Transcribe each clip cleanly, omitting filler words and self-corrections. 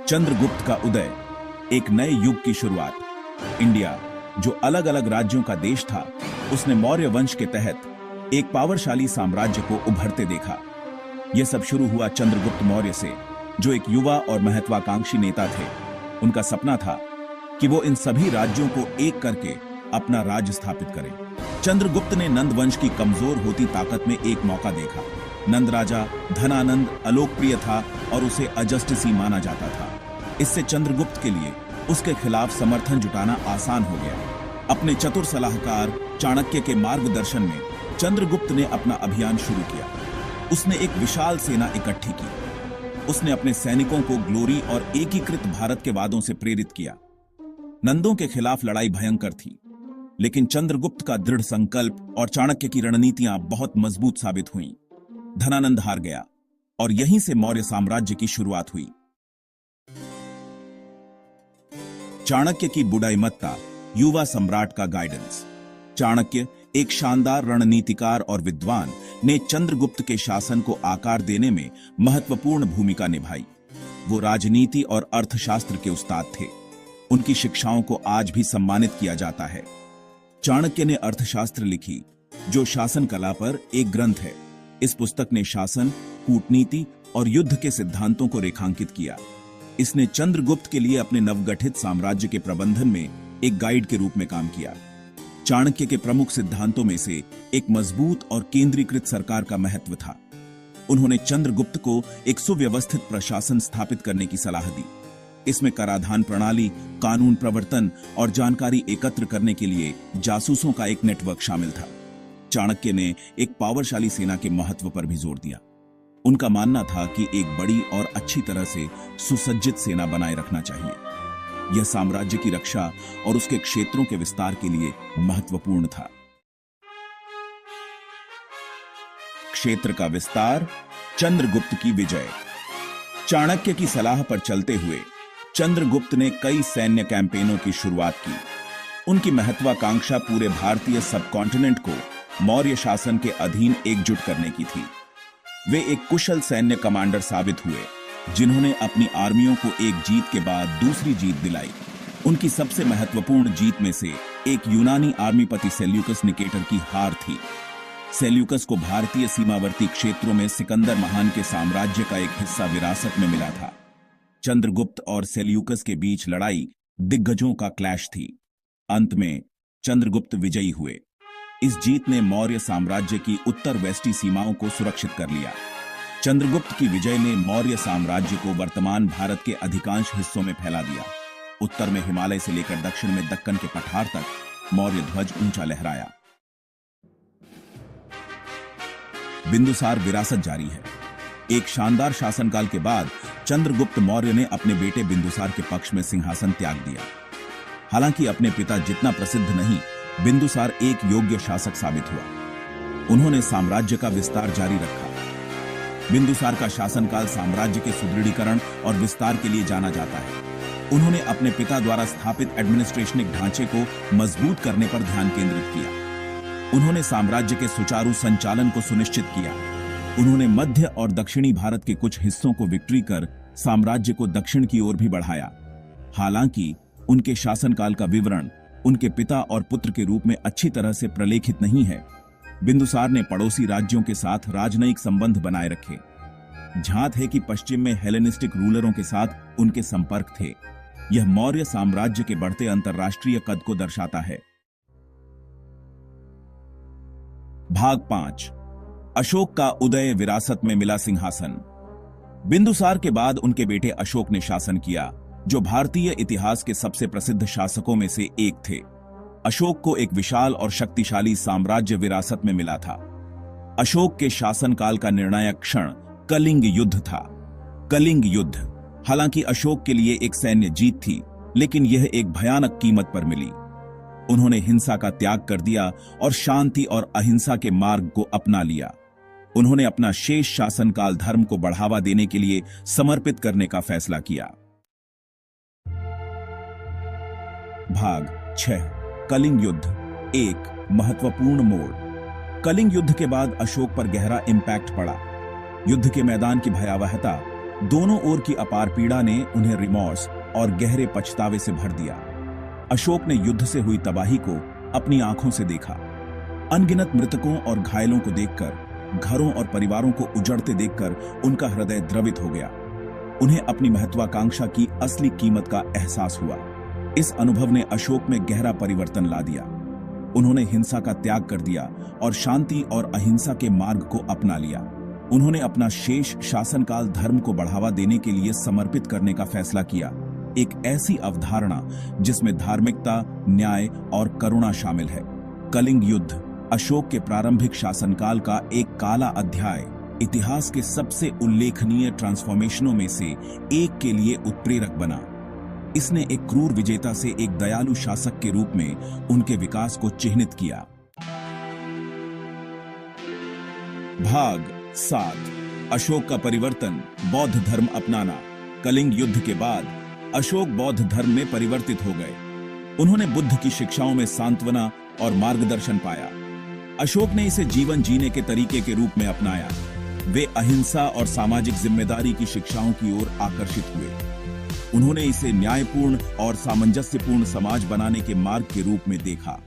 चंद्रगुप्त का उदय, एक नए युग की शुरुआत। इंडिया, जो अलग अलग राज्यों का देश था, उसने मौर्य वंश के तहत एक पावरशाली साम्राज्य को उभरते देखा। यह सब शुरू हुआ चंद्रगुप्त मौर्य से, जो एक युवा और महत्वाकांक्षी नेता थे। उनका सपना था कि वो इन सभी राज्यों को एक करके अपना राज्य स्थापित करें। चंद्रगुप्त ने नंद वंश की कमजोर होती ताकत में एक मौका देखा। नंद राजा धनानंद अलोकप्रिय था और उसे अजस्टिसी माना जाता था। इससे चंद्रगुप्त के लिए उसके खिलाफ समर्थन जुटाना आसान हो गया। अपने चतुर सलाहकार चाणक्य के मार्गदर्शन में चंद्रगुप्त ने अपना अभियान शुरू किया। उसने एक विशाल सेना इकट्ठी की। उसने अपने सैनिकों को ग्लोरी और एकीकृत भारत के वादों से प्रेरित किया। नंदों के खिलाफ लड़ाई भयंकर थी, लेकिन चंद्रगुप्त का दृढ़ संकल्प और चाणक्य की रणनीतियां बहुत मजबूत साबित हुईं। धनानंद हार गया और यहीं से मौर्य साम्राज्य की शुरुआत हुई। चाणक्य की बुद्धिमत्ता, युवा सम्राट का गाइडेंस। चाणक्य, एक शानदार रणनीतिकार और विद्वान, ने चंद्रगुप्त के शासन को आकार देने में महत्वपूर्ण भूमिका निभाई। वो राजनीति और अर्थशास्त्र के उस्ताद थे। उनकी शिक्षाओं को आज भी सम्मानित किया जाता है। चाणक्य ने अर्थशास्त्र लिखी, जो शासन कला पर एक ग्रंथ है। इस पुस्तक ने शासन, कूटनीति और युद्ध के सिद्धांतों को रेखांकित किया। इसने चंद्रगुप्त के लिए अपने नवगठित साम्राज्य के प्रबंधन में एक गाइड के रूप में काम किया। चाणक्य के प्रमुख सिद्धांतों में से एक मजबूत और केंद्रीकृत सरकार का महत्व था। उन्होंने चंद्रगुप्त को एक सुव्यवस्थित प्रशासन स्थापित करने की सलाह दी। इसमें कराधान प्रणाली, कानून प्रवर्तन और जानकारी एकत्र करने के लिए जासूसों का एक नेटवर्क शामिल था। चाणक्य ने एक पावरशाली सेना के महत्व पर भी जोर दिया। उनका मानना था कि एक बड़ी और अच्छी तरह से सुसज्जित सेना बनाए रखना चाहिए। यह साम्राज्य की रक्षा और उसके क्षेत्रों के विस्तार के लिए महत्वपूर्ण था। क्षेत्र का विस्तार, चंद्रगुप्त की विजय। चाणक्य की सलाह पर चलते हुए चंद्रगुप्त ने कई सैन्य कैंपेनों की शुरुआत की। उनकी महत्वाकांक्षा पूरे भारतीय सबकॉन्टिनेंट को मौर्य शासन के अधीन एकजुट करने की थी। वे एक कुशल सैन्य कमांडर साबित हुए, जिन्होंने अपनी आर्मियों को एक जीत के बाद दूसरी जीत दिलाई। उनकी सबसे महत्वपूर्ण जीत में से एक यूनानी आर्मीपति सेल्यूकस निकेटर की हार थी। सेल्यूकस को भारतीय सीमावर्ती क्षेत्रों में सिकंदर महान के साम्राज्य का एक हिस्सा विरासत में मिला था। चंद्रगुप्त और सेल्यूकस के बीच लड़ाई दिग्गजों का क्लैश थी। अंत में चंद्रगुप्त विजयी हुए। इस जीत ने मौर्य साम्राज्य की उत्तर वेस्टी सीमाओं को सुरक्षित कर लिया। चंद्रगुप्त की विजय ने मौर्य साम्राज्य को वर्तमान भारत के अधिकांश हिस्सों में फैला दिया। उत्तर में हिमालय से लेकर दक्षिण में दक्कन के पठार तक मौर्य ध्वज ऊंचा लहराया। बिंदुसार विरासत जारी है। एक शानदार शासनकाल के बाद चंद्रगुप्त मौर्य ने अपने बेटे बिंदुसार के पक्ष में सिंहासन त्याग दिया। हालांकि अपने पिता जितना प्रसिद्ध नहीं, बिंदुसार एक योग्य शासक साबित हुआ। उन्होंने साम्राज्य का विस्तार जारी रखा। बिंदुसार का शासनकाल साम्राज्य के सुदृढ़ीकरण और विस्तार के लिए जाना जाता है। उन्होंने अपने पिता द्वारा स्थापित एडमिनिस्ट्रेशनिक ढांचे को मजबूत करने पर ध्यान केंद्रित किया। उन्होंने साम्राज्य के सुचारू संचालन को सुनिश्चित किया। उन्होंने मध्य और दक्षिणी भारत के कुछ हिस्सों को विक्ट्री कर साम्राज्य को दक्षिण की ओर भी बढ़ाया। हालांकि उनके शासनकाल का विवरण उनके पिता और पुत्र के रूप में अच्छी तरह से प्रलेखित नहीं है। बिंदुसार ने पड़ोसी राज्यों के साथ राजनयिक संबंध बनाए रखे। झांत है कि पश्चिम में हेलेनिस्टिक रूलरों के साथ उनके संपर्क थे। यह मौर्य साम्राज्य के बढ़ते अंतर्राष्ट्रीय कद को दर्शाता है। भाग 5। अशोक का उदय, विरासत में मिला सिंहासन। बिंदुसार के बाद उनके बेटे अशोक ने शासन किया, जो भारतीय इतिहास के सबसे प्रसिद्ध शासकों में से एक थे। अशोक को एक विशाल और शक्तिशाली साम्राज्य विरासत में मिला था। अशोक के शासनकाल का निर्णायक क्षण कलिंग युद्ध था। कलिंग युद्ध, हालांकि अशोक के लिए एक सैन्य जीत थी, लेकिन यह एक भयानक कीमत पर मिली। उन्होंने हिंसा का त्याग कर दिया और शांति और अहिंसा के मार्ग को अपना लिया। उन्होंने अपना शेष शासनकाल धर्म को बढ़ावा देने के लिए समर्पित करने का फैसला किया। भाग 6। कलिंग युद्ध, एक महत्वपूर्ण मोड़। कलिंग युद्ध के बाद अशोक पर गहरा इंपैक्ट पड़ा। युद्ध के मैदान की भयावहता दोनों ओर की अपार पीड़ा ने उन्हें रिमॉर्स और गहरे पछतावे से भर दिया। अशोक ने युद्ध से हुई तबाही को अपनी आंखों से देखा। अनगिनत मृतकों और घायलों को देखकर, घरों और परिवारों को उजड़ते देखकर उनका हृदय द्रवित हो गया। उन्हें अपनी महत्वाकांक्षा की असली कीमत का एहसास हुआ। इस अनुभव ने अशोक में गहरा परिवर्तन ला दिया। उन्होंने हिंसा का त्याग कर दिया और शांति और अहिंसा के मार्ग को अपना लिया। उन्होंने अपना शेष शासनकाल धर्म को बढ़ावा देने के लिए समर्पित करने का फैसला किया, एक ऐसी अवधारणा जिसमें धार्मिकता, न्याय और करुणा शामिल है। कलिंग युद्ध अशोक के प्रारंभिक शासनकाल का एक काला अध्याय, इतिहास के सबसे उल्लेखनीय ट्रांसफॉर्मेशनों में से एक के लिए उत्प्रेरक बना। इसने एक क्रूर विजेता से एक दयालु शासक के रूप में उनके विकास को चिह्नित किया। भाग 7 अशोक का परिवर्तन, बौद्ध धर्म अपनाना। कलिंग युद्ध के बाद अशोक बौद्ध धर्म में परिवर्तित हो गए। उन्होंने बुद्ध की शिक्षाओं में सांत्वना और मार्गदर्शन पाया। अशोक ने इसे जीवन जीने के तरीके के रूप में अपनाया। वे अहिंसा और सामाजिक जिम्मेदारी की शिक्षाओं की ओर आकर्षित हुए। उन्होंने इसे न्यायपूर्ण और सामंजस्यपूर्ण समाज बनाने के मार्ग के रूप में देखा।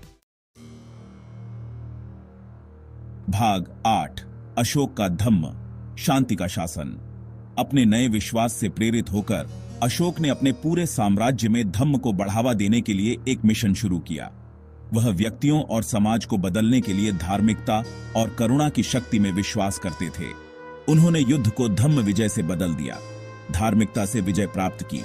भाग 8 अशोक का धम्म, शांति का शासन। अपने नए विश्वास से प्रेरित होकर अशोक ने अपने पूरे साम्राज्य में धम्म को बढ़ावा देने के लिए एक मिशन शुरू किया। वह व्यक्तियों और समाज को बदलने के लिए धार्मिकता और करुणा की शक्ति में विश्वास करते थे। उन्होंने युद्ध को धम्म विजय से बदल दिया, धार्मिकता से विजय प्राप्त की।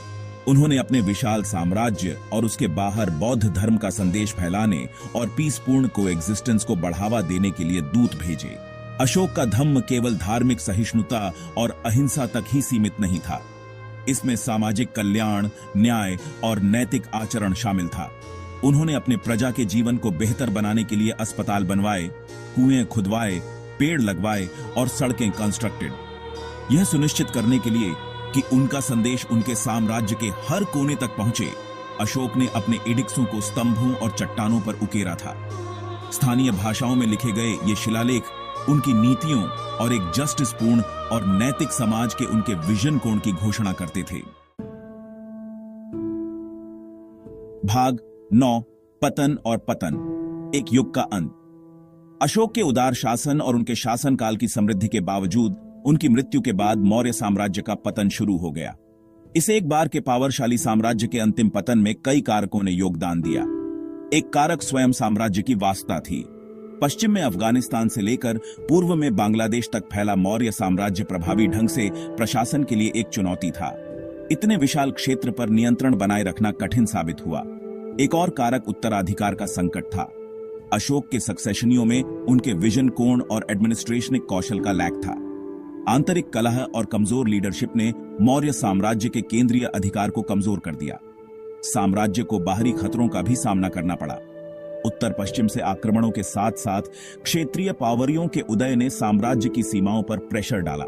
उन्होंने अपने विशाल साम्राज्य और उसके बाहर बौद्ध धर्म का संदेश फैलाने और पीसपूर्ण कोएग्जिस्टेंस को बढ़ावा देने के लिए दूत भेजे। अशोक का धम्म केवल धार्मिक सहिष्णुता और अहिंसा तक ही सीमित नहीं था। इसमें सामाजिक कल्याण, न्याय और नैतिक आचरण शामिल था। उन्होंने अपने प्रजा के जीवन को बेहतर बनाने के लिए अस्पताल बनवाए, कुएं खुदवाए, पेड़ लगवाए और सड़कें कंस्ट्रक्टेड। यह सुनिश्चित करने के लिए कि उनका संदेश उनके साम्राज्य के हर कोने तक पहुंचे, अशोक ने अपने एडिक्ट्सों को स्तंभों और चट्टानों पर उकेरा था। स्थानीय भाषाओं में लिखे गए ये शिलालेख उनकी नीतियों और एक जस्टिस पूर्ण और नैतिक समाज के उनके विजन कोण की घोषणा करते थे। भाग 9 पतन और पतन, एक युग का अंत। अशोक के उदार शासन और उनके शासनकाल की समृद्धि के बावजूद उनकी मृत्यु के बाद मौर्य साम्राज्य का पतन शुरू हो गया। इस एक बार के पावरशाली साम्राज्य के अंतिम पतन में कई कारकों ने योगदान दिया। एक कारक स्वयं साम्राज्य की वास्तुता थी। पश्चिम में अफगानिस्तान से लेकर पूर्व में बांग्लादेश तक फैला मौर्य साम्राज्य प्रभावी ढंग से प्रशासन के लिए एक चुनौती था। इतने विशाल क्षेत्र पर नियंत्रण बनाए रखना कठिन साबित हुआ। एक और कारक उत्तराधिकार का संकट था। अशोक के सक्सेशनियों में उनके विजन कोण और एडमिनिस्ट्रेशनिक कौशल का लैक था। आंतरिक कलह और कमजोर लीडरशिप ने मौर्य साम्राज्य के केंद्रीय अधिकार को कमजोर कर दिया। साम्राज्य को बाहरी खतरों का भी सामना करना पड़ा। उत्तर पश्चिम से आक्रमणों के साथ साथ क्षेत्रीय पावरियों के उदय ने साम्राज्य की सीमाओं पर प्रेशर डाला।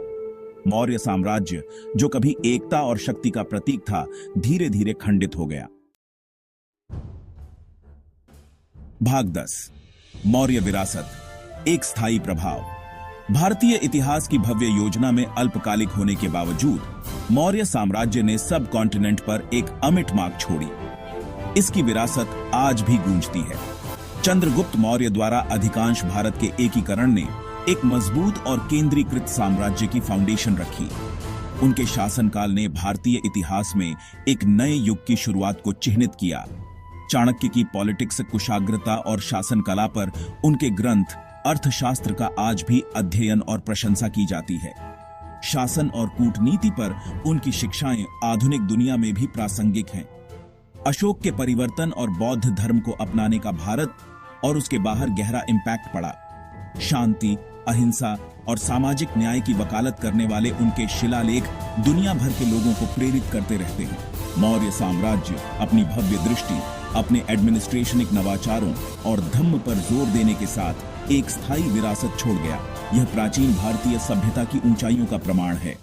मौर्य साम्राज्य, जो कभी एकता और शक्ति का प्रतीक था, धीरे धीरे खंडित हो गया। भाग 10 मौर्य विरासत, एक स्थायी प्रभाव। भारतीय इतिहास की भव्य योजना में अल्पकालिक होने के बावजूद मौर्य साम्राज्य ने सब कॉन्टिनेंट पर एक अमिट मार्क छोड़ी। इसकी विरासत आज भी गूंजती है। चंद्रगुप्त मौर्य द्वारा अधिकांश भारत के एकीकरण ने एक मजबूत और केंद्रीकृत साम्राज्य की फाउंडेशन रखी। उनके शासनकाल ने भारतीय इतिहास में एक नए युग की शुरुआत को चिह्नित किया। चाणक्य की पॉलिटिक्स, कुशाग्रता और शासन कला पर उनके ग्रंथ अर्थशास्त्र का आज भी अध्ययन और प्रशंसा की जाती है। शासन और कूटनीति पर उनकी शिक्षाएं आधुनिक दुनिया में भी प्रासंगिक हैं। अशोक के परिवर्तन और बौद्ध धर्म को अपनाने का भारत और उसके बाहर गहरा इम्पैक्ट पड़ा। शांति, अहिंसा और सामाजिक न्याय की वकालत करने वाले उनके शिलालेख दुनिया भर के लोगों को प्रेरित करते रहते हैं। मौर्य साम्राज्य अपनी भव्य दृष्टि, अपने एडमिनिस्ट्रेशनिक नवाचारों और धम्म पर जोर देने के साथ एक स्थायी विरासत छोड़ गया। यह प्राचीन भारतीय सभ्यता की ऊंचाइयों का प्रमाण है।